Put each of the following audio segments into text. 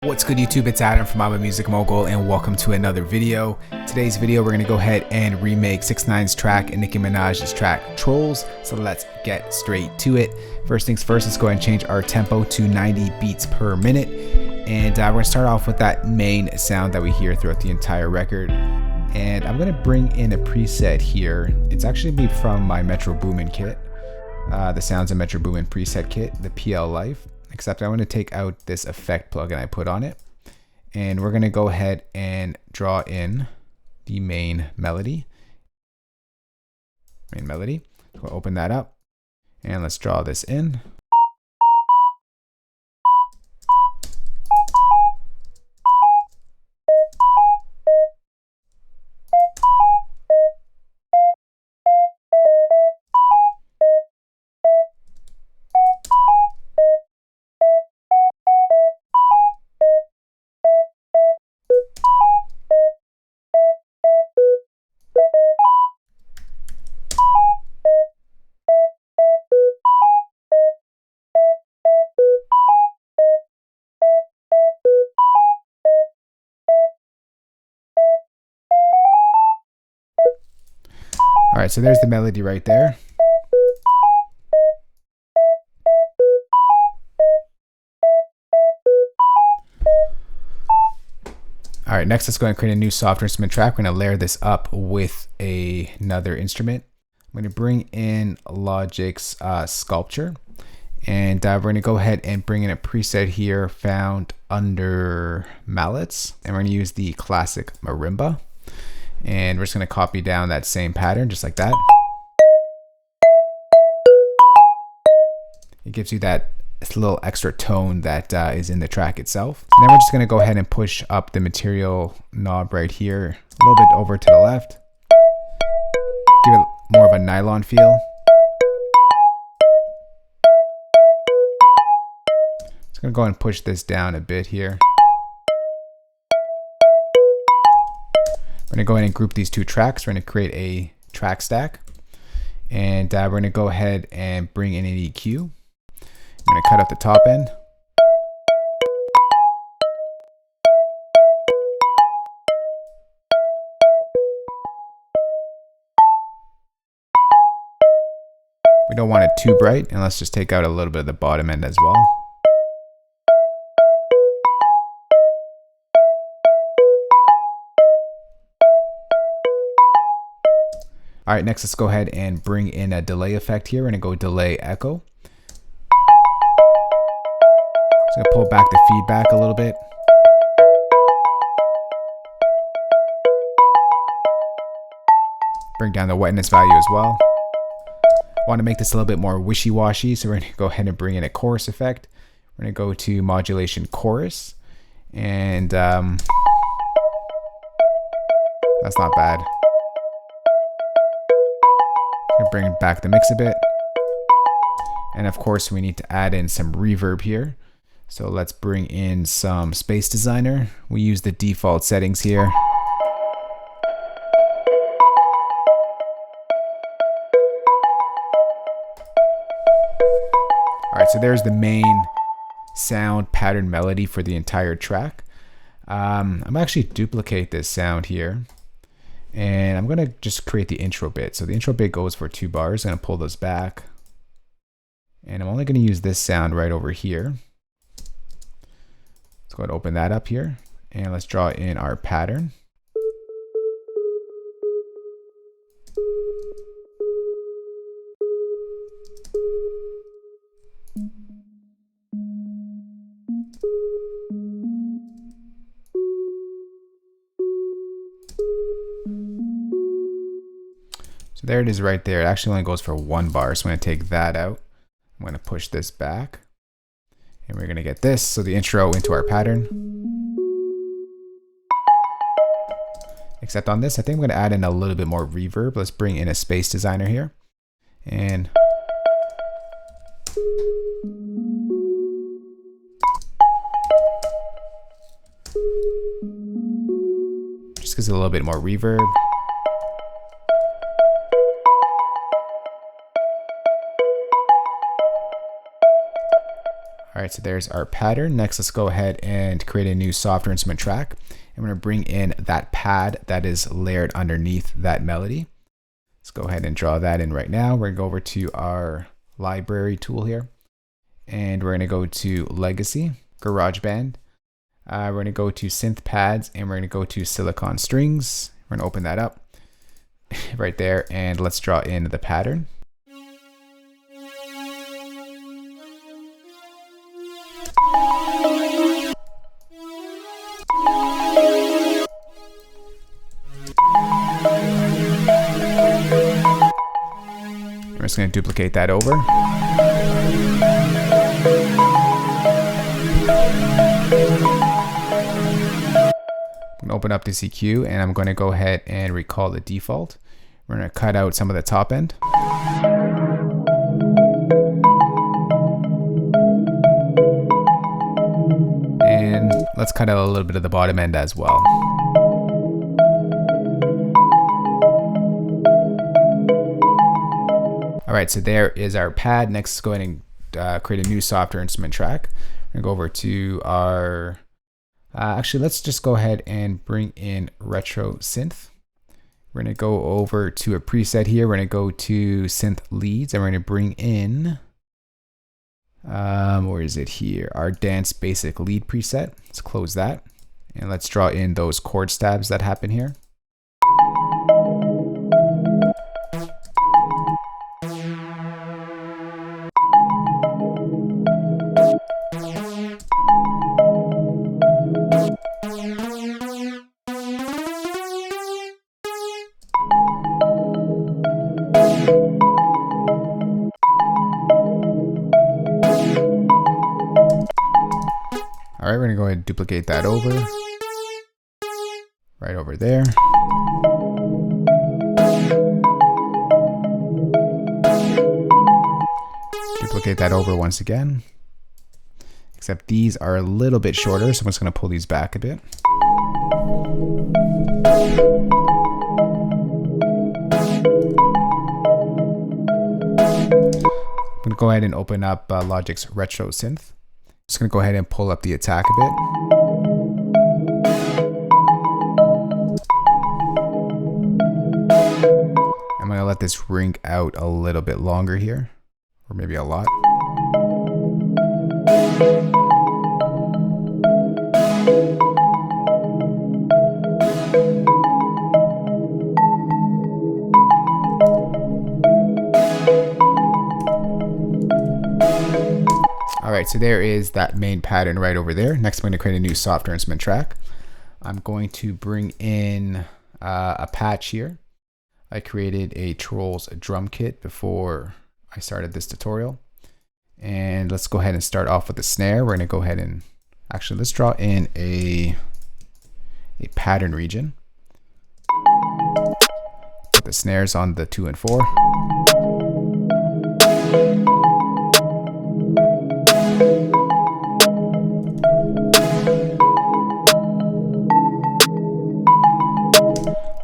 What's good YouTube, it's Adam from I'm a Music Mogul and welcome to another video. Today's video we're going to go ahead and remake 6ix9ine's track and Nicki Minaj's track TROLLZ. So let's get straight to it. First things first, let's go ahead and change our tempo to 90 beats per minute. And we're going to start off with that main sound that we hear throughout the entire record. And I'm going to bring in a preset here. It's actually be from my Metro Boomin kit. The Sounds of Metro Boomin preset kit, the PL Life. Except I want to take out this effect plugin I put on it. And we're going to go ahead and draw in the main melody. We'll open that up. And let's draw this in. All right, so there's the melody right there. All right, next let's go ahead and create a new software instrument track. We're going to layer this up with another instrument. I'm going to bring in Logic's Sculpture, and we're going to go ahead and bring in a preset here found under mallets, and we're going to use the classic marimba. And we're just going to copy down that same pattern just like that. It gives you that little extra tone that is in the track itself. And then we're just going to go ahead and push up the material knob right here a little bit over to the left. Give it more of a nylon feel. Just going to go ahead and push this down a bit here. We're going to go ahead and group these two tracks. We're going to create a track stack. And we're going to go ahead and bring in an EQ. I'm going to cut up the top end. We don't want it too bright, and let's just take out a little bit of the bottom end as well. All right, next let's go ahead and bring in a delay effect here. We're gonna go delay echo. Just gonna pull back the feedback a little bit. Bring down the wetness value as well. Want to make this a little bit more wishy-washy, so we're gonna go ahead and bring in a chorus effect. We're gonna go to modulation chorus, and that's not bad. Bring back the mix a bit. And of course we need to add in some reverb here. So let's bring in some Space Designer. We use the default settings here. All right, so there's the main sound pattern melody for the entire track. I'm actually duplicate this sound here. And I'm going to just create the intro bit. So the intro bit goes for 2 bars. I'm going to pull those back. And I'm only going to use this sound right over here. Let's go ahead and open that up here. And let's draw in our pattern. So there it is right there. It actually only goes for 1 bar. So I'm going to take that out. I'm going to push this back. And we're going to get this. So the intro into our pattern. Except on this, I think I'm going to add in a little bit more reverb. Let's bring in a Space Designer here. And just gives it a little bit more reverb. All right, Alright, so there's our pattern. Next, let's go ahead and create a new software instrument track. I'm going to bring in that pad that is layered underneath that melody. Let's go ahead and draw that in right now. We're going to go over to our library tool here. And we're going to go to Legacy, GarageBand. We're going to go to Synth Pads, and we're going to go to Silicon Strings. We're going to open that up right there, and let's draw in the pattern. I'm just going to duplicate that over. I'm going to open up the EQ, and I'm going to go ahead and recall the default. We're going to cut out some of the top end. And let's cut out a little bit of the bottom end as well. All right, so there is our pad. Next, let's go ahead and create a new software instrument track. We're gonna go over to our, actually, let's just go ahead and bring in retro synth. We're gonna go over to a preset here. We're gonna go to synth leads, and we're gonna bring in, where is it here? Our dance basic lead preset. Let's close that. And let's draw in those chord stabs that happen here. All right, we're gonna go ahead and duplicate that over, right over there. Duplicate that over once again, except these are a little bit shorter, so I'm just gonna pull these back a bit. I'm gonna go ahead and open up Logic's Retro Synth. Just gonna go ahead and pull up the attack a bit. I'm gonna let this ring out a little bit longer here, or maybe a lot. All right, so there is that main pattern right over there. Next, I'm going to create a new software instrument track. I'm going to bring in a patch here. I created a TROLLZ drum kit before I started this tutorial. And let's go ahead and start off with the snare. We're going to go ahead and actually let's draw in a pattern region. Put the snares on the 2 and 4.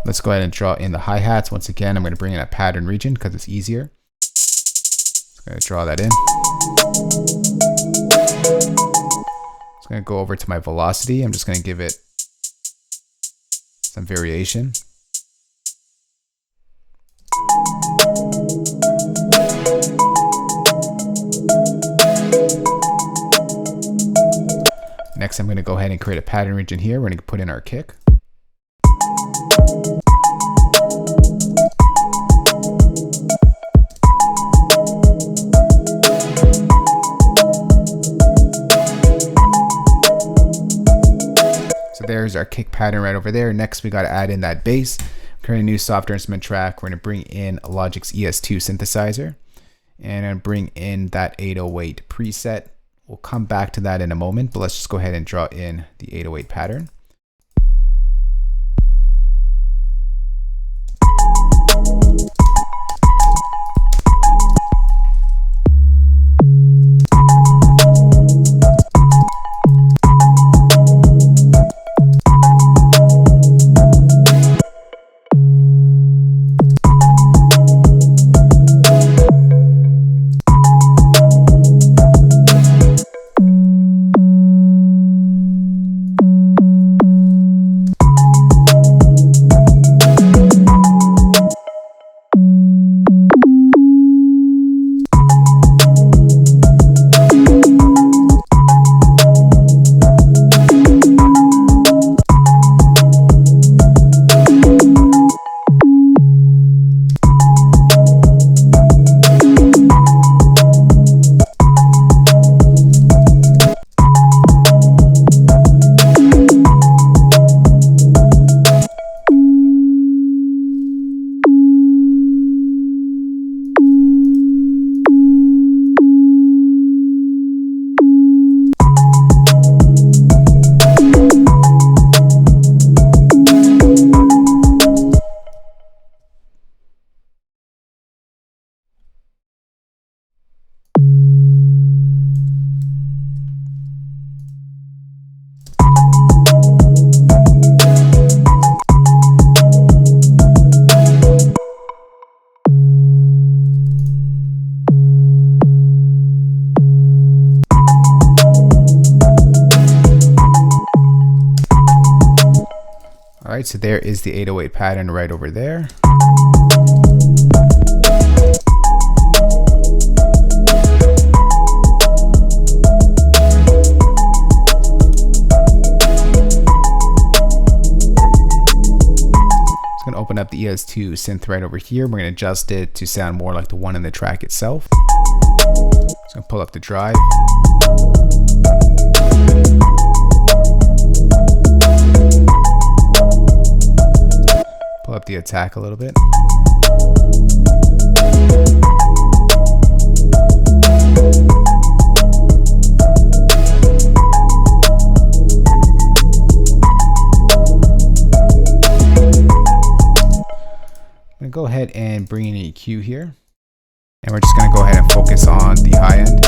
Let's go ahead and draw in the hi-hats. Once again, I'm going to bring in a pattern region because it's easier. Just going to draw that in. Just going to go over to my velocity. I'm just going to give it some variation. Next, I'm going to go ahead and create a pattern region here. We're going to put in our kick. So there's our kick pattern right over there. Next, we got to add in that bass. Create a new software instrument track. We're going to bring in Logic's ES2 synthesizer and bring in that 808 preset. We'll come back to that in a moment, but let's just go ahead and draw in the 808 pattern. Alright, so there is the 808 pattern right over there. Just gonna open up the ES2 synth right over here. We're gonna adjust it to sound more like the one in the track itself. Just gonna pull up the drive. Pull up the attack a little bit. I'm gonna go ahead and bring in an EQ here. And we're just gonna go ahead and focus on the high end.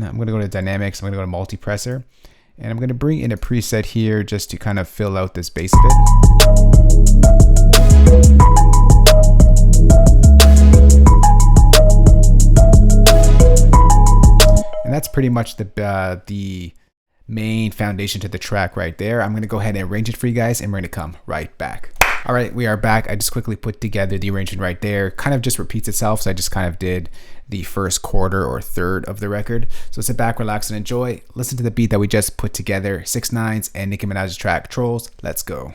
I'm going to go to dynamics, I'm going to go to multi-presser, and I'm going to bring in a preset here just to kind of fill out this bass a bit. And that's pretty much the main foundation to the track right there. I'm going to go ahead and arrange it for you guys, and we're going to come right back. All right, we are back. I just quickly put together the arrangement right there. Kind of just repeats itself, so I just kind of did the first quarter or third of the record. So sit back, relax, and enjoy. Listen to the beat that we just put together. 6ix9ine's and Nicki Minaj's track, TROLLZ. Let's go.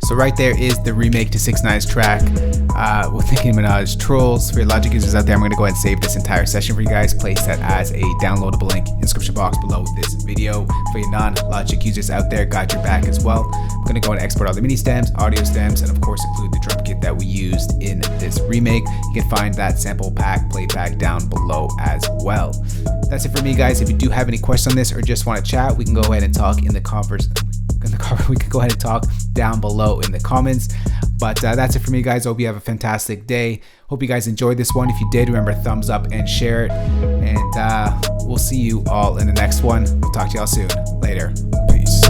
So right there is the remake to 6ix9ine's track with Nicki Minaj, TROLLZ. For your Logic users out there, I'm going to go ahead and save this entire session for you guys. Place that as a downloadable link in the description box below this video. For your non-Logic users out there, got your back as well. I'm going to go and export all the MIDI stems, audio stems, and of course include the drum kit that we used in this remake. You can find that sample pack, playback down below as well. That's it for me, guys. If you do have any questions on this or just want to chat, we can go ahead and talk in the we can go ahead and talk down below in the comments. But that's it for me, guys. Hope you have a fantastic day. Hope you guys enjoyed this one. If you did, remember, thumbs up and share it. And we'll see you all in the next one. We'll talk to y'all soon. Later. Peace.